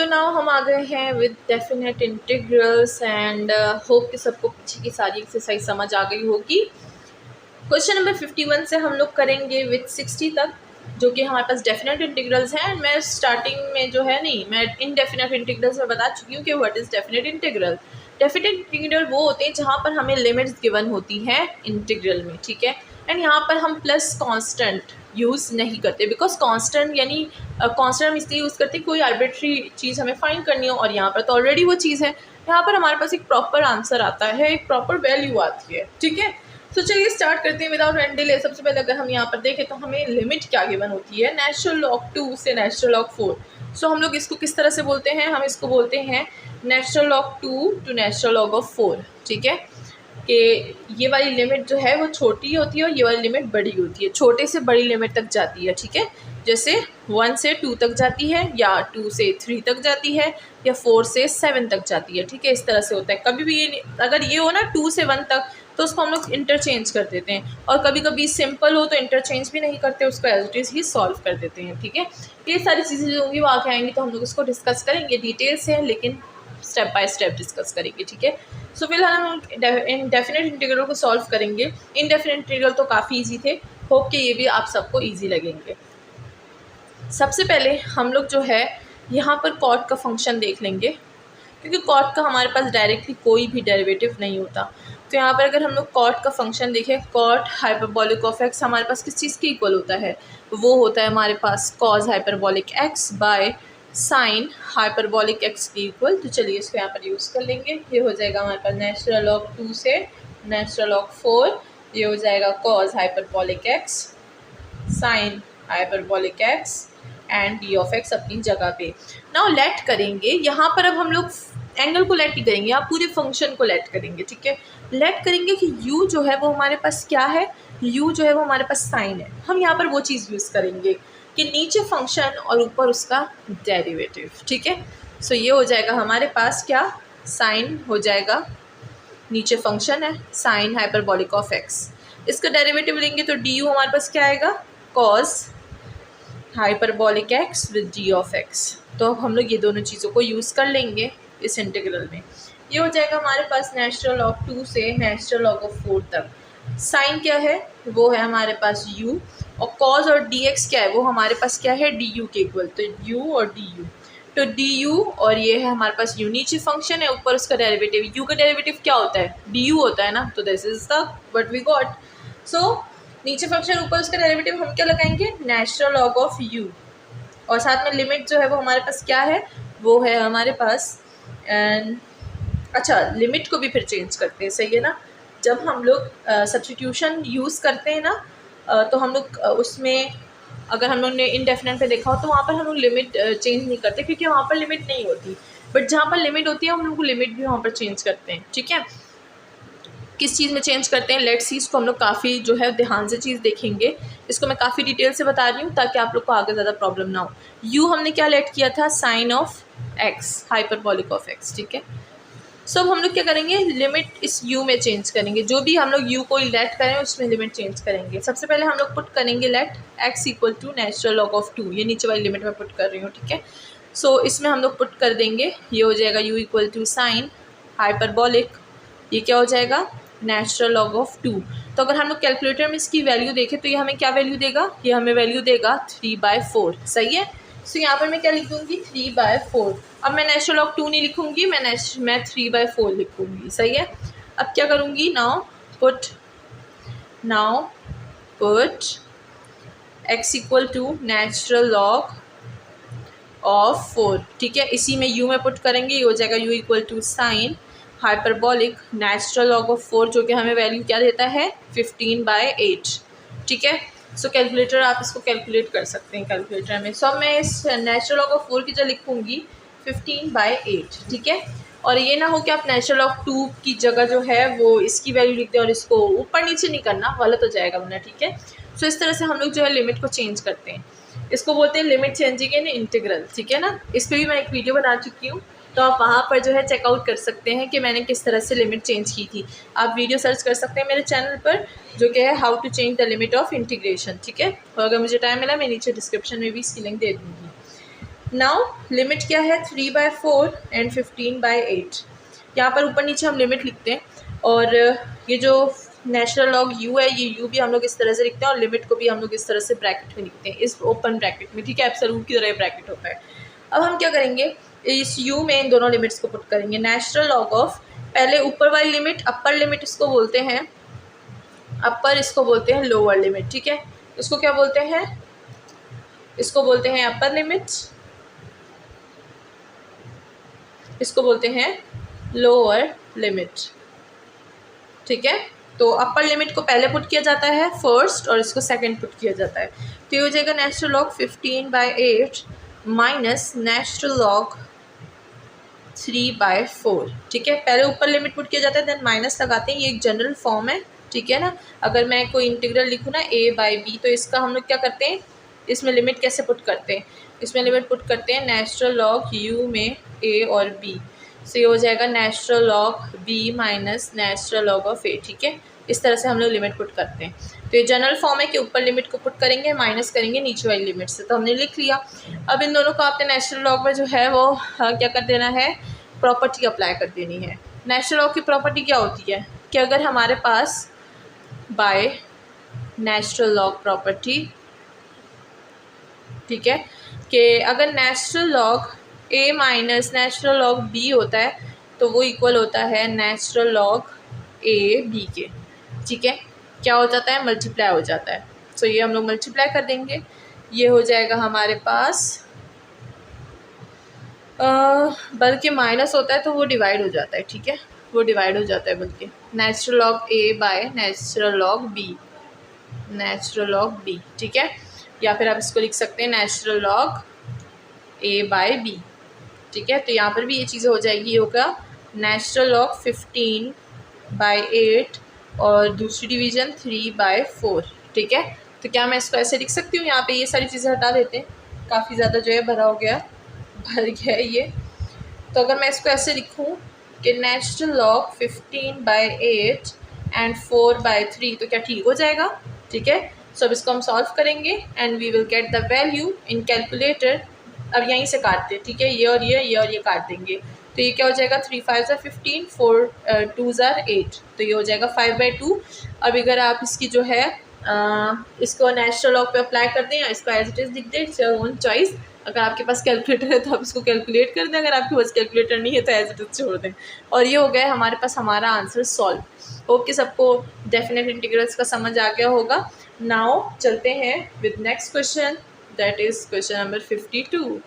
So now हम आ गए हैं with definite integrals and hope कि सबको पीछे की सारी एक्सरसाइज समझ आ गई होगी। क्वेश्चन नंबर 51 से हम लोग करेंगे विद 60 तक, जो कि हमारे पास डेफिनेट इंटीग्रल्स हैं। मैं स्टार्टिंग में जो है मैं इनडेफिनेट इंटीग्रल्स में बता चुकी हूँ कि what is definite integral. Definite integral वो होते हैं जहाँ पर हमें लिमिट्स गिवन होती हैं इंटीग्रल में, ठीक है। एंड यहाँ पर हम प्लस कांस्टेंट यूज़ नहीं करते, बिकॉज कांस्टेंट यानी कांस्टेंट हम इसलिए यूज़ करते हैं कोई आर्बिट्री चीज़ हमें फाइंड करनी हो, और यहाँ पर तो ऑलरेडी वो चीज़ है। यहाँ पर हमारे पास एक प्रॉपर आंसर आता है, एक प्रॉपर वैल्यू आती है, ठीक है। तो चलिए स्टार्ट करते हैं विदाउट एनी डिले। सबसे पहले अगर हम यहाँ पर देखें तो हमें लिमिट क्या गिवन होती है, नेचुरल लॉग 2 से नेचुरल लॉग 4। सो हम लोग इसको किस तरह से बोलते हैं, हम इसको बोलते हैं natural log 2 to natural log of 4, ठीक है। कि ये वाली लिमिट जो है वो छोटी होती है और ये वाली लिमिट बड़ी होती है, छोटे से बड़ी लिमिट तक जाती है, ठीक है। जैसे 1 से 2 तक जाती है, या 2 से 3 तक जाती है, या 4 से 7 तक जाती है, ठीक है। इस तरह से होता है। कभी भी ये अगर ये हो ना 2 से 1 तक, तो उसको हम लोग इंटरचेंज कर देते हैं, और कभी कभी सिंपल हो तो इंटरचेंज भी नहीं करते, उसको एज इट इज़ ही सॉल्व कर देते हैं, ठीक है। ये सारी चीज़ें जो होंगी वो आगे आएंगी तो हम लोग इसको डिस्कस करेंगे, डिटेल से, लेकिन स्टेप बाय स्टेप डिस्कस करेंगे, ठीक है। सो फिलहाल हम डेफिनेट इंटीग्रल को सॉल्व करेंगे। इनडेफिनेट इंटीग्रल तो काफ़ी ईजी थे, होप कि ये भी आप सबको ईजी लगेंगे। सबसे पहले हम लोग जो है यहाँ पर कॉट का फंक्शन देख लेंगे, क्योंकि कॉट का हमारे पास डायरेक्टली कोई भी डेरिवेटिव नहीं होता। तो यहाँ पर अगर हम लोग कॉट का फंक्शन देखें, कॉट हाइपरबोलिक ऑफ एक्स हमारे पास किस चीज़ के इक्वल होता है, वो होता है हमारे पास cos hyperbolic x by sine hyperbolic x के इक्वल। तो चलिए इसको यहाँ पर यूज़ कर लेंगे। ये हो जाएगा हमारे पास नेचुरल लॉग 2 से नेचुरल लॉग 4, ये हो जाएगा cause hyperbolic x sign hyperbolic x and D of x अपनी जगह पे। नाउ लेट करेंगे, यहाँ पर अब हम लोग एंगल को लेट ही करेंगे, आप पूरे फंक्शन को लेट करेंगे, ठीक है। लेट करेंगे कि u जो है वो हमारे पास क्या है, u जो है वो हमारे पास साइन है। हम यहाँ पर वो चीज़ यूज़ करेंगे कि नीचे फंक्शन और ऊपर उसका डेरिवेटिव, ठीक है। सो ये हो जाएगा हमारे पास क्या, साइन हो जाएगा, नीचे फंक्शन है साइन हाइपरबोलिक ऑफ एक्स, इसका डेरिवेटिव लेंगे तो डी यू हमारे पास क्या आएगा, cos hyperbolic x with D of x. तो हम लोग ये दोनों चीज़ों को यूज़ कर लेंगे इस इंटीग्रल में। ये हो जाएगा हमारे पास नेचुरल लॉग 2 से नेचुरल लॉग ऑफ 4 तक। साइन क्या है, वो है हमारे पास u, और कॉज और dx क्या है, वो हमारे पास क्या है, du के इक्वल। तो u और du, तो du और ये है हमारे पास u, नीचे फंक्शन है, ऊपर उसका डेरिवेटिव। u का डेरिवेटिव क्या होता है, du होता है ना, तो this is the what we got. So नीचे फंक्शन ऊपर उसका डेरिवेटिव हम क्या लगाएंगे, नेचुरल लॉग ऑफ u, और साथ में लिमिट जो है वो हमारे पास क्या है, वो है हमारे पास एंड अच्छा, लिमिट को भी फिर चेंज करते हैं, सही है ना। जब हम लोग सब्स्टिट्यूशन यूज़ करते हैं ना, तो हम लोग उसमें अगर हम लोग ने इनडेफिनेट पे देखा हो तो वहाँ पर हम लोग लिमिट चेंज नहीं करते, क्योंकि वहाँ पर लिमिट नहीं होती। बट जहाँ पर लिमिट होती है हम लोग लिमिट भी वहाँ पर चेंज करते हैं, ठीक है। किस चीज़ में चेंज करते हैं, लेट्स सी, इसको हम लोग काफ़ी जो है ध्यान से चीज़ देखेंगे। इसको मैं काफ़ी डिटेल से बता रही हूँ ताकि आप लोग को आगे ज़्यादा प्रॉब्लम ना हो। यू हमने क्या लेट किया था, sine of x hyperbolic of x, ठीक है। सो अब हम लोग क्या करेंगे, लिमिट इस u में चेंज करेंगे। जो भी हम लोग u को लेट करें उसमें लिमिट चेंज करेंगे। सबसे पहले हम लोग पुट करेंगे let x equal to natural log of 2, ये नीचे वाली लिमिट में पुट कर रही हूँ, ठीक है। सो इसमें हम लोग पुट कर देंगे, ये हो जाएगा u equal to sine hyperbolic, ये क्या हो जाएगा, नेचुरल लॉग ऑफ 2। तो अगर हम लोग कैलकुलेटर में इसकी वैल्यू देखें तो ये हमें क्या वैल्यू देगा, ये हमें वैल्यू देगा 3/4, सही है। सो यहाँ पर मैं क्या लिख दूँगी, 3/4। अब मैं नेचुरल लॉग 2 नहीं लिखूँगी, मैं 3/4 लिखूँगी, सही है। अब क्या करूँगी, now put x equal to natural log of 4, ठीक है। इसी में u में पुट करेंगे, ये हो जाएगा u equal to sine hyperbolic natural log of 4, जो कि हमें वैल्यू क्या देता है, 15/8, ठीक है। सो कैलकुलेटर आप इसको कैलकुलेट कर सकते हैं कैलकुलेटर में। सो मैं इस नेचुरल लॉग ऑफ 4 की जगह लिखूँगी 15/8, ठीक है। और ये ना हो कि आप नेचुरल लॉग 2 की जगह जो है वो इसकी वैल्यू लिख दें और इसको ऊपर नीचे नहीं करना, गलत हो जाएगा वरना, ठीक है। सो इस तरह से हम लोग जो है लिमिट को चेंज करते हैं, इसको बोलते हैं लिमिट चेंजिंग इन इंटीग्रल, ठीक है ना। इस पर भी मैं एक वीडियो बना चुकी हूँ, तो आप वहाँ पर जो है चेकआउट कर सकते हैं कि मैंने किस तरह से लिमिट चेंज की थी। आप वीडियो सर्च कर सकते हैं मेरे चैनल पर, जो कि है how to change the limit of integration, ठीक है। और अगर मुझे टाइम मिला मैं नीचे डिस्क्रिप्शन में भी इसकी लिंक दे दूँगी। नाउ लिमिट क्या है 3/4 एंड 15/8। यहाँ पर ऊपर नीचे हम लिमिट लिखते हैं और ये जो नेचुरल लॉग u है ये u भी हम लोग इस तरह से लिखते हैं और लिमिट को भी हम लोग इस तरह से ब्रैकेट में लिखते हैं, इस ओपन ब्रैकेट में, ठीक है, एब्सोल्यूट की तरह ब्रैकेट होता है। अब हम क्या करेंगे, इस u में इन दोनों लिमिट्स को पुट करेंगे। नेचुरल लॉग ऑफ, पहले ऊपर वाली लिमिट अपर लिमिट इसको बोलते हैं, अपर इसको बोलते हैं लोअर लिमिट, ठीक है। इसको क्या बोलते हैं, इसको बोलते हैं अपर लिमिट, इसको बोलते हैं लोअर लिमिट, ठीक है। तो अपर लिमिट को पहले पुट किया जाता है फर्स्ट और इसको सेकंड पुट किया जाता है। तो ये हो जाएगा natural log 15/8 minus natural log 3/4, ठीक है। पहले ऊपर लिमिट पुट किया जाता है देन माइनस लगाते हैं, ये एक जनरल फॉर्म है, ठीक है ना। अगर मैं कोई इंटीग्रल लिखूँ ना a/b, तो इसका हम लोग क्या करते हैं, इसमें लिमिट कैसे पुट करते हैं, इसमें लिमिट पुट करते हैं नेचुरल लॉग u में a और b, सो ये हो जाएगा natural log b minus natural log of a, ठीक है। इस तरह से हम लोग लिमिट पुट करते हैं। तो ये जनरल फॉर्म है कि ऊपर लिमिट को पुट करेंगे माइनस करेंगे नीचे वाली लिमिट से, तो हमने लिख लिया। अब इन दोनों को आपने नेचुरल लॉग में जो है वो क्या कर देना है, प्रॉपर्टी अप्लाई कर देनी है। नेचुरल लॉग की प्रॉपर्टी क्या होती है कि अगर हमारे पास बाय नेचुरल लॉग प्रॉपर्टी, ठीक है, कि अगर natural log a minus natural log b होता है तो वो इक्वल होता है नेचुरल लॉग a b के, ठीक है। क्या हो जाता है, मल्टीप्लाई हो जाता है। सो ये हम लोग मल्टीप्लाई कर देंगे, ये हो जाएगा हमारे पास बल्कि माइनस होता है तो वो डिवाइड हो जाता है, ठीक है, वो डिवाइड हो जाता है बल्कि natural log a by natural log b, natural log b, ठीक है। या फिर आप इसको लिख सकते हैं नेचुरल लॉग a/b, ठीक है। तो यहाँ पर भी ये चीज़ें हो जाएगी, ये होगा नेचुरल लॉग 15/8 और दूसरी डिवीज़न 3/4, ठीक है। तो क्या मैं इसको ऐसे लिख सकती हूँ, यहाँ पे ये सारी चीज़ें हटा देते हैं, काफ़ी ज़्यादा जो है भर गया है ये। तो अगर मैं इसको ऐसे लिखूँ कि नेचुरल लॉग 15/8 एंड 4/3, तो क्या ठीक हो जाएगा, ठीक है। सो अब इसको हम सॉल्व करेंगे and we will get the value in calculator. अब यहीं से काटते हैं, ठीक है, ये और ये काट देंगे। तो ये क्या हो जाएगा, 3 5 ज़ा 15, 4 2 ज़ा 8, तो ये हो जाएगा 5/2। अब अगर आप इसकी जो है इसको नेचुरल लॉग पे अप्लाई कर दें या इसको एज इट इज़ लिख दें, इट्स योर ओन चॉइस। अगर आपके पास कैलकुलेटर है तो आप इसको कैलकुलेट कर दें, अगर आपके पास कैलकुलेटर नहीं है तो एज इट इज़ छोड़ दें। और ये हो गया हमारे पास हमारा आंसर सॉल्व। होप कि सबको डेफिनेट इंटीग्रल्स का समझ आ गया होगा। नाउ चलते हैं with next question, that is question number 52।